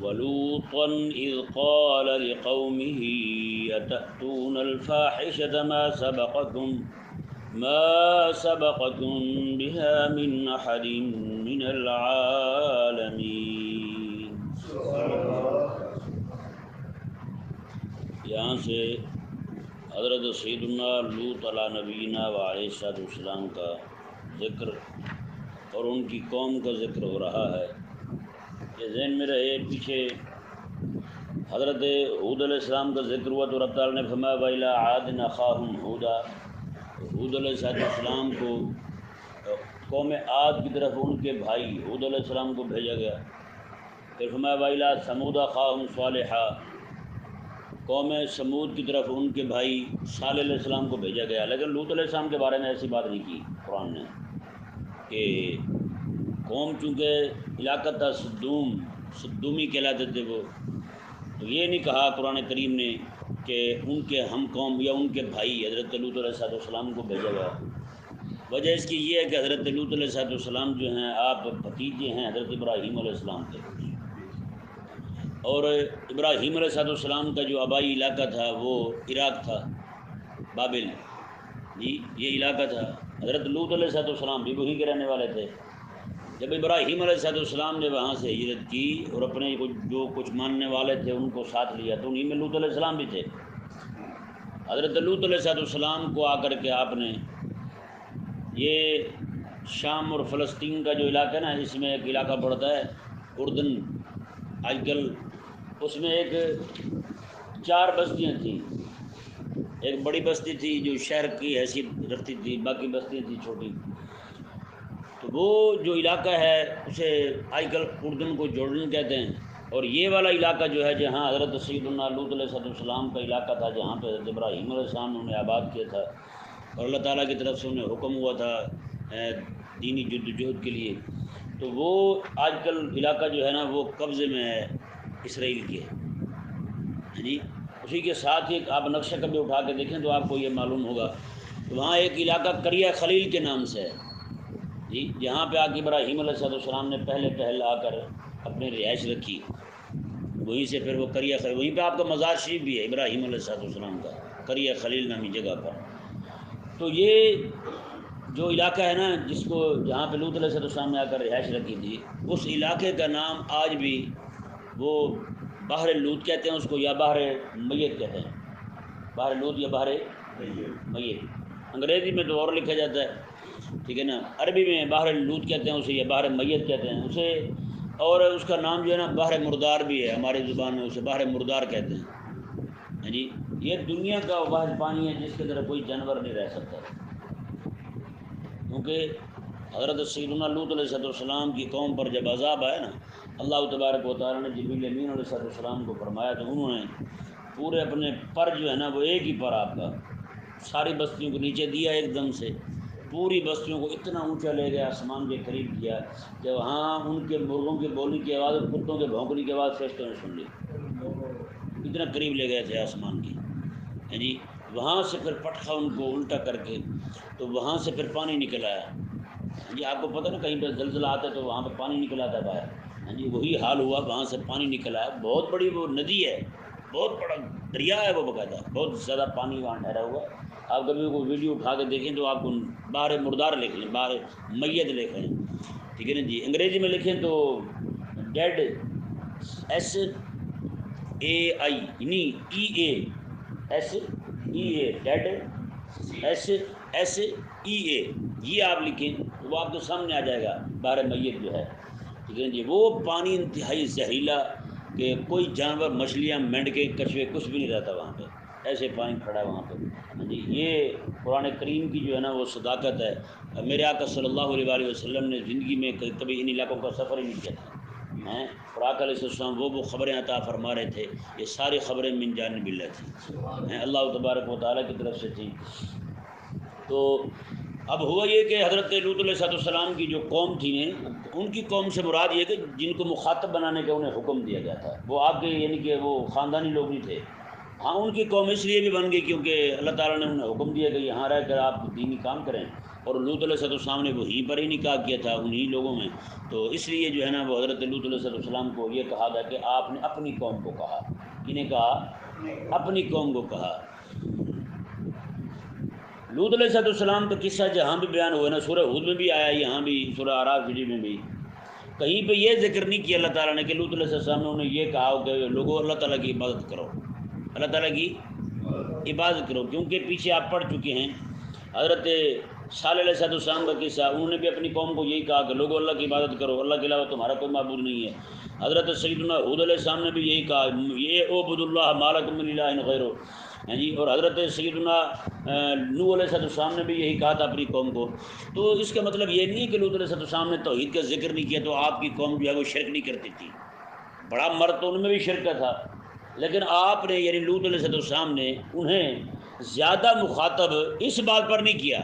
ولوطا إذ قال لقومه أتأتون الفاحشة ما سبقكم بها من أحد من العالمين۔ یہاں سے حضرت سیدنا لوط علیہ نبینا و علیہ السلام کا ذکر اور ان کی قوم کا ذکر ہو رہا ہے۔ یہ ذہن میں رہے، پیچھے حضرت ہود علیہ السلام کا ذکر ہوا تو رب تعالیٰ نے فرمایا وَإِلَىٰ عَادٍ أَخَاهُمْ هُودًا، ہود علیہ السلام کو قوم عاد کی طرف ان کے بھائی ہود علیہ السلام کو بھیجا گیا۔ پھر فرمایا وَإِلَىٰ ثَمُودَ أَخَاهُمْ صَالِحًا، قوم سمود کی طرف ان کے بھائی صالح علیہ السلام کو بھیجا گیا۔ لیکن لوط علیہ السلام کے بارے میں ایسی بات نہیں کی قرآن نے، کہ قوم چونکہ علاقہ تھا صدومی کہلاتے تھے وہ، تو یہ نہیں کہا قرآن کریم نے کہ ان کے ہم قوم یا ان کے بھائی حضرت لوط علیہ السلام کو بھیجا گیا۔ وجہ اس کی یہ ہے کہ حضرت لوط علیہ السلام جو ہیں آپ بھتیجے ہیں حضرت ابراہیم علیہ السلام کے، اور ابراہیم علیہ السلام کا جو آبائی علاقہ تھا وہ عراق تھا، بابل جی یہ علاقہ تھا۔ حضرت لوط علیہ السلام بھی وہیں کے رہنے والے تھے۔ جب ابراہیم علیہ السلام نے وہاں سے ہجرت کی اور اپنے جو کچھ ماننے والے تھے ان کو ساتھ لیا تو انہیں میں لوط علیہ السلام بھی تھے۔ حضرت لوط علیہ السلام کو آ کر کے آپ نے یہ شام اور فلسطین کا جو علاقہ ہے نا، اس میں ایک علاقہ پڑتا ہے اردن آج کل، اس میں ایک 4 بستیاں تھیں۔ ایک بڑی بستی تھی جو شہر کی حیثیت رکھتی تھی، باقی بستیاں تھیں چھوٹی۔ تو وہ جو علاقہ ہے اسے آج کل اردن کو جورڈن کہتے ہیں، اور یہ والا علاقہ جو ہے جہاں حضرت سیدنا لوط علیہ السلام کا علاقہ تھا، جہاں پہ حضرت ابراہیم علیہ السلام نے آباد کیا تھا اور اللہ تعالیٰ کی طرف سے انہیں حکم ہوا تھا دینی جدوجہد کے لیے، تو وہ آج کل علاقہ جو ہے نا وہ قبضے میں ہے اسرائیل کے جی۔ اسی کے ساتھ ہی آپ نقشہ کبھی اٹھا کے دیکھیں تو آپ کو یہ معلوم ہوگا کہ وہاں ایک علاقہ قریہ خلیل کے نام سے ہے جی، جہاں پہ آ کے ابراہیم علیہ السلام نے پہل آ کر اپنی رہائش رکھی، وہیں سے پھر وہ قریہ خلیل، وہیں پہ آپ کا مزار شریف بھی ہے ابراہیم علیہ السلام کا، قریہ خلیل نامی جگہ پر۔ تو یہ جو علاقہ ہے نا جہاں پہ لوط علیہ السلام نے آ کر رہائش رکھی تھی، اس علاقے کا نام آج بھی وہ بحر لوط کہتے ہیں اس کو، یا بحر میت کہتے ہیں، بحر لوط یا بحر میت۔ انگریزی میں تو اور لکھا جاتا ہے، ٹھیک ہے نا، عربی میں بحر لوط کہتے ہیں اسے، یا بحر میت کہتے ہیں اسے، اور اس کا نام جو ہے نا بحر مردار بھی ہے، ہماری زبان میں اسے بحر مردار کہتے ہیں جی۔ یہ دنیا کا واحد پانی ہے جس کے اندر کوئی جانور نہیں رہ سکتا، کیونکہ حضرت سیدنا لوط علیہ السلام کی قوم پر جب عذاب آیا نا، اللہ تبارک و تعالیٰ نے جبریل امین علیہ السلام کو فرمایا تو انہوں نے پورے اپنے پر جو ہے نا وہ ایک ہی پر آپ کا ساری بستیوں کو نیچے دیا، ایک دم سے پوری بستیوں کو اتنا اونچا لے گیا، آسمان کے قریب کیا کہ وہاں ان کے مرغوں کے بولنے کی آواز اور کتوں کے بھونکنے کی آواز فرشتوں نے سن لی، اتنا قریب لے گئے تھے آسمان کی جی۔ وہاں سے پھر پٹخا ان کو الٹا کر کے تو وہاں سے پھر پانی نکل آیا جی۔ آپ کو پتہ نا کہیں پہ زلزلہ آتا ہے تو وہاں پہ پانی نکل آتا ہے باہر جی، وہی حال ہوا، وہاں سے پانی نکل آیا، بہت بڑی وہ ندی ہے، بہت بڑا دریا ہے وہ باقاعدہ، بہت زیادہ پانی وہاں ٹھہرا ہوا۔ آپ کبھی کوئی ویڈیو اٹھا کے دیکھیں تو آپ کو بحر مردار لکھ لیں، بحر میت لکھ لیں، ٹھیک ہے نا جی۔ انگریزی میں لکھیں تو ڈیڈ SAI یعنی EA ڈیڈ SEA یہ آپ لکھیں تو وہ آپ کے سامنے آ جائے گا بحر میت جو ہے، ٹھیک ہے جی۔ وہ پانی انتہائی زہریلا کہ کوئی جانور، مچھلیاں، مینڈکیں، کچھوے کچھ بھی نہیں رہتا وہاں پہ، ایسے پانی کھڑا ہے وہاں پہ جی۔ یہ قرآن کریم کی جو ہے نا وہ صداقت ہے۔ میرے آقا صلی اللہ علیہ وسلم نے زندگی میں کبھی ان علاقوں کا سفر ہی نہیں کیا تھا ہیں، اور آقا علیہ السلام وہ خبریں عطا فرما رہے تھے، یہ ساری خبریں من جانب اللہ تھیں ہیں، اللہ تبارک و تعالیٰ کی طرف سے تھیں۔ تو اب ہوا یہ کہ حضرت لوط علیہ السلام کی جو قوم تھی ان کی قوم سے مراد یہ کہ جن کو مخاطب بنانے کا انہیں حکم دیا گیا تھا، وہ آپ کے یعنی کہ وہ خاندانی لوگ نہیں تھے۔ ہاں ان کی قوم اس لیے بھی بن گئی کیونکہ اللہ تعالیٰ نے انہیں حکم دیا کہ یہاں رہ کر آپ دینی کام کریں، اور لوط علیہ السلام نے وہیں پر ہی نکاح کیا تھا انہی لوگوں میں، تو اس لیے جو ہے نا وہ حضرت لوط علیہ السلام کو یہ کہا گیا کہ آپ نے اپنی قوم کو کہا، کنہیں کہا؟ اپنی قوم کو کہا۔ لوط علیہ السلام کا قصہ جہاں بھی بیان ہوا نا، سورہ ہود میں بھی آیا، یہاں بھی سورہ اعراف میں بھی، کہیں پہ یہ ذکر نہیں کیا اللہ تعالیٰ نے کہ لوط علیہ السلام نے انہیں یہ کہا کہ لوگوں اللہ تعالیٰ کی عبادت کرو، اللہ تعالیٰ کی عبادت کرو، کیونکہ پیچھے آپ پڑھ چکے ہیں حضرت صالح علیہ السلام کا قصہ، انہوں نے بھی اپنی قوم کو یہی کہا کہ لوگوں اللہ کی عبادت کرو، اللہ کے علاوہ تمہارا کوئی معبود نہیں ہے۔ حضرت سیدنا ہود علیہ السلام نے بھی یہی کہا، یہ اعبدوا اللہ ما لکم من الہ غیرہ، جی، اور حضرت سیدنا نوح علیہ السلام نے بھی یہی کہا تھا اپنی قوم کو۔ تو اس کا مطلب یہ نہیں ہے کہ لوط علیہ السلام نے توحید کا ذکر نہیں کیا تو آپ کی قوم جو ہے وہ شرک نہیں کرتی تھی، بڑا مرد تو ان میں بھی شرک کا تھا، لیکن آپ نے یعنی لوط علیہ السلام نے انہیں زیادہ مخاطب اس بات پر نہیں کیا،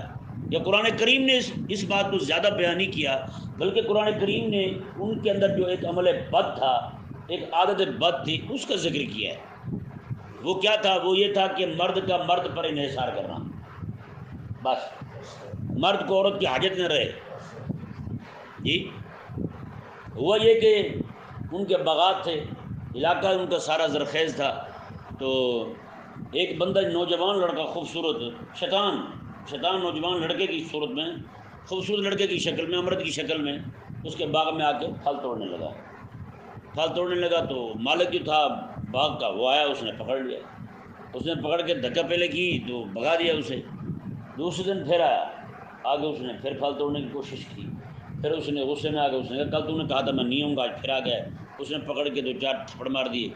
یا قرآن کریم نے اس بات کو زیادہ بیان نہیں کیا، بلکہ قرآن کریم نے ان کے اندر جو ایک عمل بد تھا، ایک عادت بد تھی، اس کا ذکر کیا ہے۔ وہ کیا تھا؟ وہ یہ تھا کہ مرد کا مرد پر انحصار کرنا، بس مرد کو عورت کی حاجت نہ رہے۔ جی، ہوا یہ کہ ان کے باغات تھے، علاقہ ان کا سارا زرخیز تھا، تو ایک بندہ نوجوان لڑکا خوبصورت شیطان نوجوان لڑکے کی صورت میں، خوبصورت لڑکے کی شکل میں، امرد کی شکل میں اس کے باغ میں آ کے پھل توڑنے لگا تو مالک جو تھا باغ کا وہ آیا، اس نے پکڑ لیا، اس نے پکڑ کے دھکا پہلے کی تو بھگا دیا اسے۔ دوسرے دن پھر آیا، آگے اس نے پھر پھل توڑنے کی کوشش کی، پھر اس نے غصے میں آ کے اس نے کہا کل تو نے کہا تھا میں نہیں ہوں گا، آج پھر آ گیا، اس نے پکڑ کے 2-4 تھپڑ مار دیے۔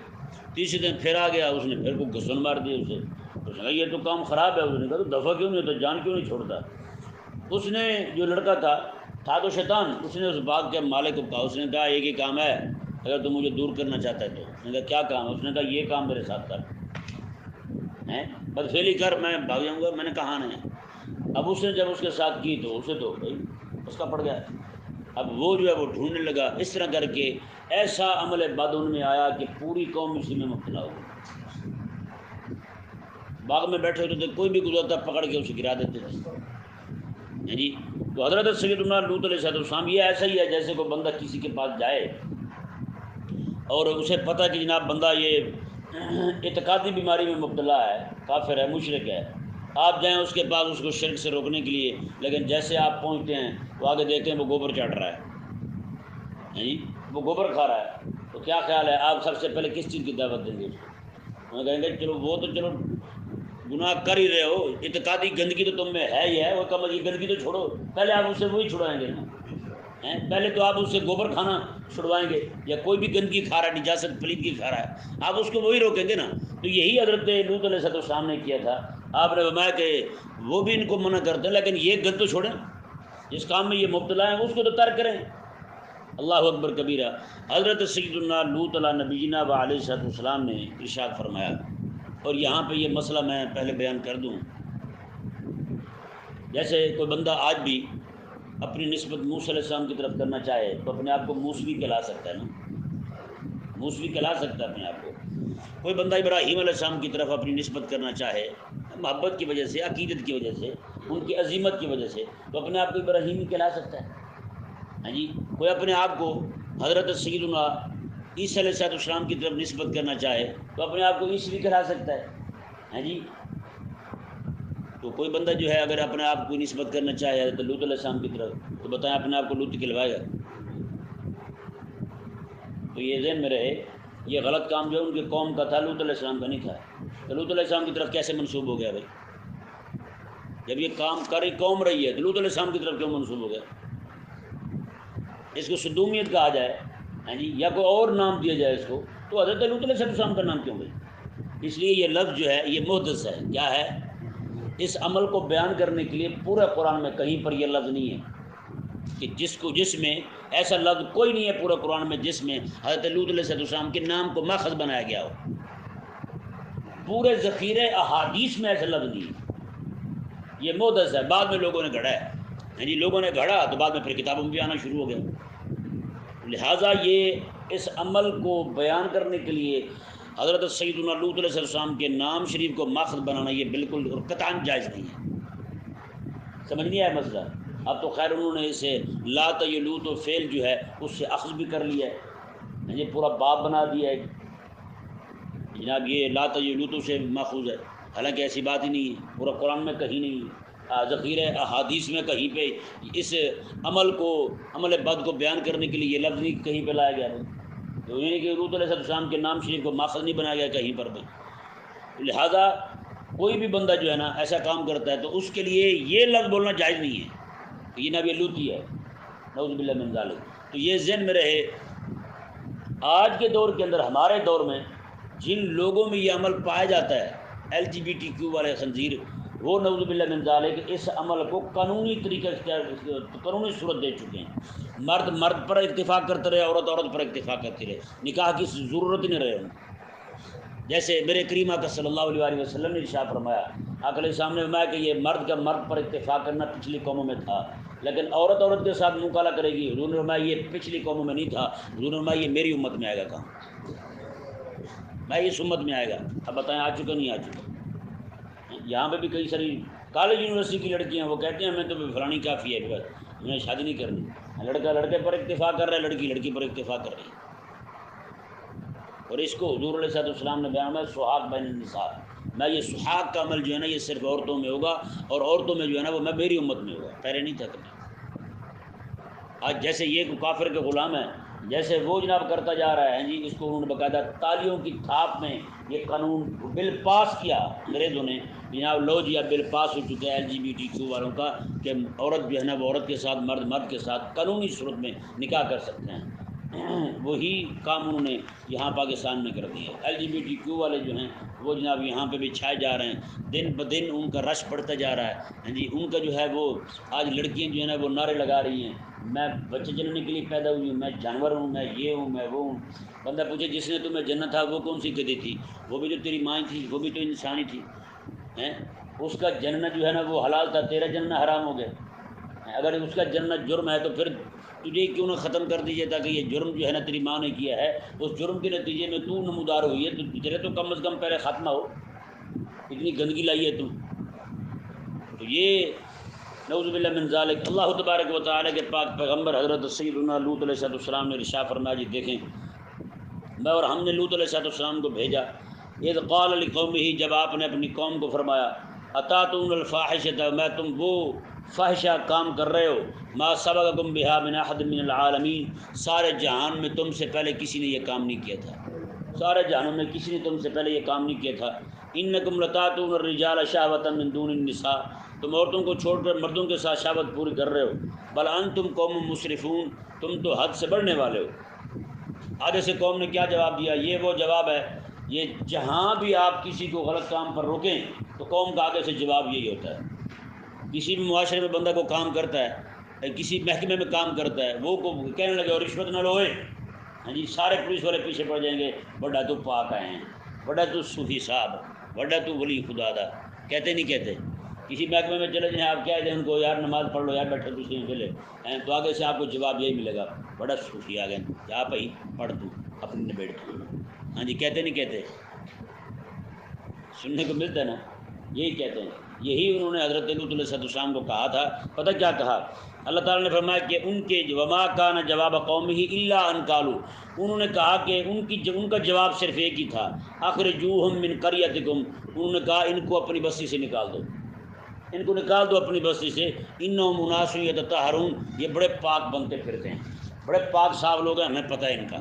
تیسرے دن پھر آ گیا، اس نے پھر کو گھسن مار دیے اسے، اس نے کہا یہ تو کام خراب ہے، اس نے کہا تو دفعہ کیوں نہیں ہوتا، جان کیوں نہیں چھوڑتا۔ اس نے جو لڑکا تھا تو شیطان، اس نے اس باغ کے مالک کو کہا، اس نے کہا ایک ہی کام ہے، اگر تم مجھے دور کرنا چاہتا ہے تو۔ اس نے کہا کیا کام ہے؟ اس نے کہا یہ کام میرے ساتھ کر، بدفعلی کر، میں بھاگ جاؤں گا۔ میں نے کہا نہیں۔ اب اس نے جب اس کے ساتھ کی تو اسے تو بھائی اس کا پڑ گیا، اب وہ جو ہے وہ ڈھونڈنے لگا، اس طرح کر کے ایسا عمل بد ان میں آیا کہ پوری قوم اسی میں مبتلا ہو گئی۔ باغ میں بیٹھے ہوتے تھے، کوئی بھی گزرتا پکڑ کے اسے گرا دیتے تھے۔ جی، تو حضرت سیدنا لوط علیہ السلام یہ ایسا ہی ہے جیسے کوئی بندہ کسی کے پاس جائے اور اسے پتہ کہ جناب بندہ یہ اعتقادی بیماری میں مبتلا ہے، کافر ہے، مشرک ہے، آپ جائیں اس کے پاس اس کو شرک سے روکنے کے لیے، لیکن جیسے آپ پہنچتے ہیں وہ آگے دیکھتے ہیں وہ گوبر چاٹ رہا ہے، جی وہ گوبر کھا رہا ہے، تو کیا خیال ہے آپ سب سے پہلے کس چیز کی دعوت دیں گے؟ وہ کہیں گے چلو وہ تو چلو گناہ کر ہی رہے ہو، اعتقادی گندگی تو تم میں ہے ہی ہے، وہ کم از گندگی تو چھوڑو، پہلے آپ اس سے وہی چھڑوائیں گے نا، پہلے تو آپ اس سے گوبر کھانا چھڑوائیں گے، یا کوئی بھی گندگی کھا رہا ہے، نجاست پلیدگی کھا رہا ہے، آپ اس کو وہی روکیں گے نا۔ تو یہی حضرت لوط علیہ السلام نے کیا تھا، آپ نے فرمایا کہ وہ بھی ان کو منع کرتے ہیں لیکن یہ گند تو چھوڑیں، جس کام میں یہ مبتلا ہیں اس کو تو ترک کریں۔ اللہ اکبر کبیرہ۔ حضرت سیدنا لوط علیہ نبینا و علیہ السلام نے ارشاد فرمایا، اور یہاں پہ یہ مسئلہ میں پہلے بیان کر دوں، جیسے کوئی بندہ آج بھی اپنی نسبت موسیٰ علیہ السلام کی طرف کرنا چاہے تو اپنے آپ کو موسوی کہلا سکتا ہے نا، موسوی کہلا سکتا ہے اپنے آپ کو۔ کوئی بندہ ابراہیم علیہ السلام کی طرف اپنی نسبت کرنا چاہے محبت کی وجہ سے، عقیدت کی وجہ سے، ان کی عظیمت کی وجہ سے، تو اپنے آپ کو ابراہیمی کہلا سکتا ہے۔ ہاں جی، کوئی اپنے آپ کو حضرت سیدنا عیسیٰ علیہ السلام کی طرف نسبت کرنا چاہے تو اپنے آپ کو عیسوی کہلا سکتا ہے۔ ہاں جی، تو کوئی بندہ جو ہے اگر اپنے آپ کو نسبت کرنا چاہے حضرت لوط علیہ السلام کی طرف تو بتائیں اپنے آپ کو لوط کہلوائے گا؟ تو یہ ذہن میں رہے، یہ غلط کام جو ان کی قوم کا تھا، لوط علیہ السلام کا نہیں تھا۔ تو لوط علیہ السلام کی طرف کیسے منسوب ہو گیا بھائی؟ جب یہ کام کری قوم رہی ہے تو لوط علیہ السلام کی طرف کیوں منسوب ہو گیا؟ اس کو صدومیت کہا جائے، ہاں جی، یا کوئی اور نام دیا جائے اس کو، تو حضرت لوط علیہ السلام کا نام کیوں بھائی؟ اس لیے یہ لفظ جو ہے یہ محدث ہے۔ کیا ہے؟ اس عمل کو بیان کرنے کے لیے پورے قرآن میں کہیں پر یہ لفظ نہیں ہے کہ جس میں ایسا لفظ کوئی نہیں ہے پورے قرآن میں جس میں حضرت لوط علیہ السلام کے نام کو ماخذ بنایا گیا ہو۔ پورے ذخیرے احادیث میں ایسا لفظ نہیں ہے، یہ محدث ہے، بعد میں لوگوں نے گھڑا ہے۔ ہاں جی، لوگوں نے گھڑا تو بعد میں پھر کتابوں میں بھی آنا شروع ہو گیا۔ لہٰذا یہ اس عمل کو بیان کرنے کے لیے حضرت سیدنا لوط علیہ السلام کے نام شریف کو ماخذ بنانا یہ بالکل اور قطعاً جائز نہیں ہے۔ سمجھ نہیں آیا مسئلہ؟ اب تو خیر انہوں نے اسے لا تیلوت و فعل جو ہے اس سے اخذ بھی کر لیا ہے، یہ پورا باب بنا دیا ہے جناب یہ لا تیلوت سے ماخوذ ہے، حالانکہ ایسی بات ہی نہیں ہے، پورا قرآن میں کہیں نہیں ہے، ذخیرہ احادیث میں کہیں پہ اس عمل کو، عمل بد کو بیان کرنے کے لیے یہ لفظ نہیں کہیں پہ لایا گیا ہے، تو یعنی کہ لوط علیہ السلام کے نام شریف کو ماخذ نہیں بنایا گیا کہیں پر بھی۔ لہذا کوئی بھی بندہ جو ہے نا ایسا کام کرتا ہے تو اس کے لیے یہ لفظ بولنا جائز نہیں ہے کہ یہ نبی لوطی ہے، نعوذ باللہ من ذالک۔ تو یہ ذہن میں رہے، آج کے دور کے اندر، ہمارے دور میں جن لوگوں میں یہ عمل پایا جاتا ہے LGBTQ والے خنزیر، وہ نعوذ باللہ من ذالک اس عمل کو قانونی طریقہ قانونی صورت دے چکے ہیں۔ مرد مرد پر اتفاق کرتے رہے، عورت عورت پر اتفاق کرتی رہے، نکاح کی ضرورت ہی نہیں رہے ان کو۔ جیسے میرے کریم آقا صلی اللہ علیہ وسلم نے ارشاد فرمایا، آقا علیہ السلام نے فرمایا کہ یہ مرد کا مرد پر اتفاق کرنا پچھلی قوموں میں تھا، لیکن عورت عورت کے ساتھ منہ کالا کرے گی، حضور نے فرمایا یہ پچھلی قوموں میں نہیں تھا، حضور نے فرمایا یہ میری امت میں آئے گا کام، میں اس امت میں آئے گا۔ اب بتائیں آ چکا نہیں آ چکا؟ یہاں پہ بھی کئی ساری کالج یونیورسٹی کی لڑکیاں وہ کہتے ہیں ہمیں تو فلانی کافی ہے، بس ہمیں شادی نہیں کرنی، لڑکا لڑکے پر اتفاق کر رہا ہے، لڑکی لڑکی پر اتفاق کر رہی ہے، اور اس کو حضور علیہ السلام نے بیان میں سحاق بین النساء، میں یہ سحاق کا عمل جو ہے نا یہ صرف عورتوں میں ہوگا، اور عورتوں میں جو ہے نا وہ میں میری امت میں ہوگا، پہلے نہیں تھا کبھی۔ آج جیسے یہ کافر کے غلام ہیں، جیسے وہ جناب کرتا جا رہا ہے جی، اس کو انہوں نے باقاعدہ تالیوں کی تھاپ میں یہ قانون بل پاس کیا انگریزوں نے، جناب لو جی اب بل پاس ہو چکا ہے LGBTQ والوں کا کہ عورت جو ہے نا وہ عورت کے ساتھ، مرد مرد کے ساتھ قانونی صورت میں نکاح کر سکتے ہیں۔ وہی کام انہوں نے یہاں پاکستان میں کر دیا۔ LGBTQ والے جو ہیں وہ جناب یہاں پہ بھی چھائے جا رہے ہیں، دن بدن ان کا رش بڑھتا جا رہا ہے جی۔ ان کا جو ہے وہ آج لڑکیاں جو ہے نا وہ نعرے لگا رہی ہیں، میں بچے جننے کے لیے پیدا ہوئی ہوں، میں جانور ہوں، میں یہ ہوں، میں وہ ہوں۔ بندہ پوچھے جس نے تمہیں جنت تھا وہ کون سی گدی تھی؟ وہ بھی تو تیری ماں تھی، وہ بھی تو انسانی تھی، اس کا جننا جو ہے نا وہ حلال تھا، تیرا جننا حرام ہو گیا۔ اگر اس کا جنت جرم ہے تو پھر تجھے کیوں نہ ختم کر دیجیے، تاکہ یہ جرم جو ہے نا تیری ماں نے کیا ہے، اس جرم کے نتیجے میں تو نمودار ہوئی ہے، تو تیرے تو کم از کم پہلے خاتمہ ہو، اتنی گندگی لائی ہے تو یہ نعوذ باللہ من ذالک۔ اللہ تبارک و تعالیٰ کے پاک پیغمبر حضرت سیدنا لوط علیہ السلام نے ارشاد فرمایا جی دیکھیں، میں اور ہم نے لوط علیہ السلام کو بھیجا، اذ قال لقومہ، جب آپ نے اپنی قوم کو فرمایا، اتاتون الفاحشۃ، میں تم وہ فاحشہ کام کر رہے ہو، ما سبقکم بہا من احد من العالمین، سارے جہان میں تم سے پہلے کسی نے یہ کام نہیں کیا تھا، سارے جہانوں میں کسی نے تم سے پہلے یہ کام نہیں کیا تھا۔ انکم لتاتون الرجال شہوۃ من دون النساء، تم عورتوں کو چھوڑ کر مردوں کے ساتھ شہوت پوری کر رہے ہو، بل انتم قوم مسرفون، تم تو حد سے بڑھنے والے ہو۔ آگے سے قوم نے کیا جواب دیا؟ یہ وہ جواب ہے، یہ جہاں بھی آپ کسی کو غلط کام پر روکیں تو قوم کا آگے سے جواب یہی ہوتا ہے۔ کسی بھی معاشرے میں بندہ کو کام کرتا ہے، کسی محکمے میں کام کرتا ہے، وہ کو کہنے لگے اور رشوت نہ لوئے، ہاں جی، سارے پولیس والے پیچھے پڑ جائیں گے، بڑا تو پاک آئے ہیں، بڑا تو صوفی صاحب، بڑا تو ولی خدا دا، کہتے نہیں کہتے؟ کسی محکمے میں چلے جائیں، آپ کہہ دیں ان کو یار نماز پڑھ لو یار، بیٹھے دوسرے میں پہلے، تو آگے سے آپ کو جواب یہی ملے گا، بڑا صوفی آ گئے، جا بھائی پڑھ دوں اپنی نبیڑ تو، ہاں جی، کہتے نہیں کہتے؟ سننے کو ملتا ہے نا، یہی کہتے ہیں۔ یہی انہوں نے حضرت لوط علیہ السلام کو کہا تھا۔ پتہ کیا کہا؟ اللہ تعالیٰ نے فرمایا کہ ان کے وما کان جواب قومہ الا ان قالوا، انہوں نے کہا کہ ان کا جواب صرف ایک ہی تھا، اخرجوہم من قریتکم، انہوں نے کہا ان کو اپنی بستی سے نکال دو، ان کو نکال دو اپنی بستی سے، انہم اناس یتطہرون، یہ بڑے پاک بنتے پھرتے ہیں، بڑے پاک صاف لوگ ہیں، ہمیں پتہ ہے ان کا،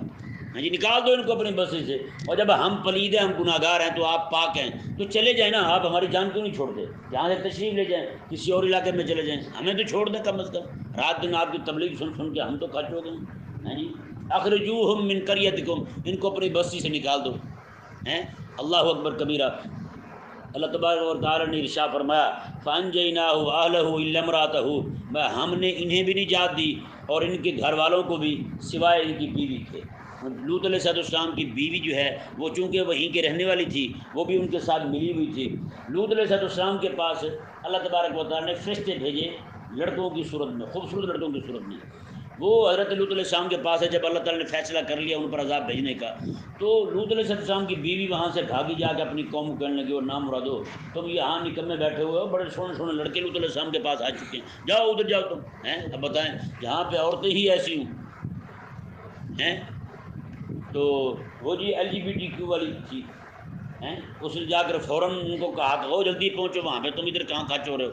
ہاں جی، نکال دو ان کو اپنی بستی سے۔ اور جب ہم پلید ہیں، ہم گناہ گار ہیں، تو آپ پاک ہیں، تو چلے جائیں نا، آپ ہماری جان کیوں نہیں چھوڑتے؟ یہاں سے تشریف لے جائیں، کسی اور علاقے میں چلے جائیں، ہمیں تو چھوڑ دیں کم از کم، رات دن آپ کی تبلیغ سن سن کے ہم تو کھچ ہو گئے، ہاں جی، اخرجوہم من قریتکم، ان کو اپنی بستی سے نکال دو، ہیں، اللہ اکبر کبیرہ۔ اللہ تبارک و تعالیٰ نے ارشاد فرمایا، فانجیناہ اہلہ الا امرأتہ، ہم نے انہیں بھی نجات دی اور ان کے گھر والوں کو بھی سوائے ان کی بیوی کے۔ لوط علیہ السلام کی بیوی جو ہے وہ چونکہ وہیں کے رہنے والی تھی، وہ بھی ان کے ساتھ ملی ہوئی تھی۔ لوط علیہ السلام کے پاس اللہ تبارک و تعالیٰ نے فرشتے بھیجے لڑکوں کی صورت میں، خوبصورت لڑکوں کی صورت میں، وہ حضرت لوط علیہ السلام کے پاس ہے جب اللہ تعالیٰ نے فیصلہ کر لیا ان پر عذاب بھیجنے کا، تو لوط علیہ السلام کی بیوی وہاں سے بھاگی جا کے اپنی قوم کو کہنے لگی، اور نام مرادو تم یہاں نکمے بیٹھے ہوئے ہو، بڑے سونے سونے لڑکے لوط علیہ السلام کے پاس آ چکے ہیں، جاؤ ادھر جاؤ تم ہیں، اب بتائیں جہاں پہ عورتیں ہی ایسی ہوں ہیں، تو وہ جی LGBTQ والی چیز ہیں، اس نے جا کر فوراً ان کو کہا کہ وہ جلدی پہنچو وہاں پہ، تم ادھر کہاں کھچ ہو رہے ہو،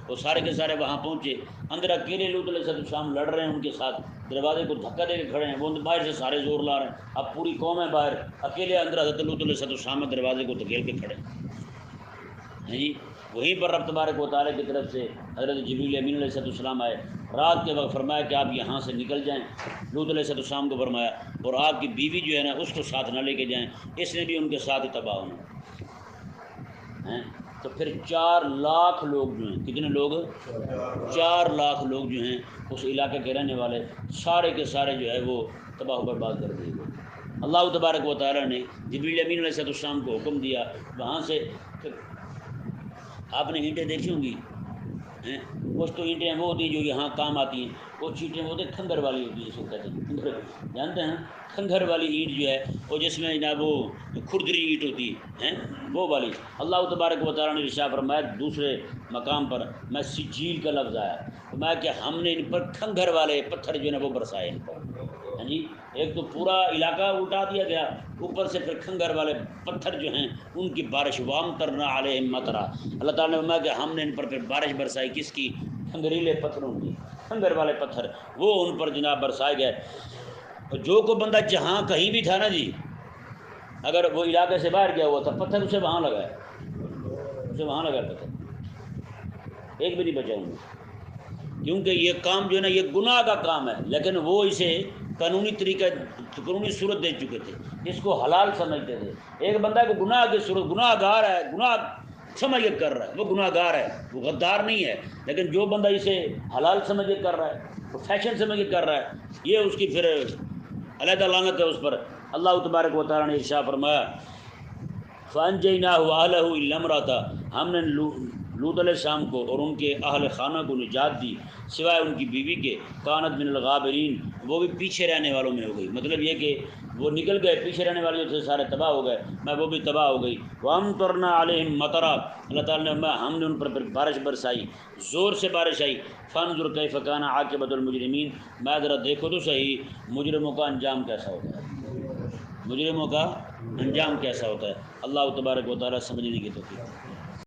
وہ سارے کے سارے وہاں پہنچے، اندر اکیلے لوط علیہ السلام لڑ رہے ہیں ان کے ساتھ، دروازے کو دھکا دے کے کھڑے ہیں، وہ باہر سے سارے زور لا رہے ہیں، اب پوری قوم ہے باہر، اکیلے اندر حضرت لوط علیہ السلام دروازے کو دھکیل کے کھڑے ہیں جی۔ وہیں پر رب تبارک و تعالیٰ کی طرف سے حضرت جبریل امین علیہ السلام آئے، رات کے وقت فرمایا کہ آپ یہاں سے نکل جائیں، لوط علیہ السلام کو فرمایا، اور آپ کی بیوی جو ہے نا اس کو ساتھ نہ لے کے جائیں، اس نے بھی ان کے ساتھ ہی تباہ ہونا ہیں۔ تو پھر 4 لاکھ لوگ جو ہیں، کتنے لوگ؟ 4 لاکھ لوگ جو ہیں اس علاقے کے رہنے والے، سارے کے سارے جو ہے وہ تباہ و برباد کر دیے گئے۔ اللہ تبارک و تعالیٰ نے جبریل امین علیہ السلام کو حکم دیا، وہاں سے آپ نے اینٹیں دیکھی ہوں گی، کچھ تو اینٹیں وہ ہوتی ہیں جو یہاں کام آتی ہیں، کچھ اینٹیں وہ ہوتی ہیں کھنگر والی ہوتی ہیں، اس کو کہتے ہیں، جانتے ہیں کھنگر والی اینٹ جو ہے وہ جس میں جناب وہ کھردری اینٹ ہوتی ہے وہ والی۔ اللہ تبارک و تعالیٰ نے ارشاد فرمایا دوسرے مقام پر، میں سجیل کا لفظ آیا، فرمایا کہ ہم نے ان پر کھنگر والے پتھر جو ہے نا وہ برسائے ان پر، ہاں جی، ایک تو پورا علاقہ الٹا دیا گیا، اوپر سے پھر کھنگر والے پتھر جو ہیں ان کی بارش، وام ترنا علیہم مطرا، اللہ تعالیٰ نے فرمایا کہ ہم نے ان پر پھر بارش برسائی، کس کی؟ کھنگریلے پتھروں کی، کھنگر والے پتھر وہ ان پر جناب برسائے گئے۔ اور جو کو بندہ جہاں کہیں بھی تھا نا جی، اگر وہ علاقے سے باہر گیا ہوا تھا، پتھر اسے وہاں لگا ہے، اسے وہاں لگا پتھر، ایک بھی نہیں بچا ان میں، کیونکہ یہ کام جو ہے نا یہ گناہ کا کام ہے، لیکن وہ اسے قانونی طریقہ قانونی صورت دے چکے تھے، اس کو حلال سمجھتے تھے۔ ایک بندہ کو گناہ کی صورت، گناہ گار ہے، گناہ سمجھ کے کر رہا ہے، وہ گناہ گار ہے، وہ غدار نہیں ہے، لیکن جو بندہ اسے حلال سمجھ کے کر رہا ہے، وہ فیشن سمجھ کے کر رہا ہے، یہ اس کی پھر علیحدہ لعنت ہے اس پر۔ اللہ تبارک و تعالیٰ نے ارشاد فرمایا فَأَنْجَيْنَاهُ وَأَهْلَهُ إِلَّا امْرَأَتَهُ، ہم نے لوط علیہ السلام کو اور ان کے اہل خانہ کو نجات دی سوائے ان کی بیوی کے، کانت من الغابرین، وہ بھی پیچھے رہنے والوں میں ہو گئی، مطلب یہ کہ وہ نکل گئے، پیچھے رہنے والے جو تھے سارے تباہ ہو گئے، میں وہ بھی تباہ ہو گئی۔ وَأَمْطَرْنَا عَلَيْهِمْ مَطَرًا، اللہ تعالیٰ نے ہم نے ان پر بارش برسائی، زور سے بارش آئی۔ فَانْظُرْ كَيْفَ كَانَ عَاقِبَةُ الْمُجْرِمِينَ، میں ذرا دیکھو تو صحیح مجرموں کا انجام کیسا ہوتا ہے، مجرموں کا انجام کیسا ہوتا ہے۔ اللہ تبارک و تعالیٰ سمجھنے کی توفیق۔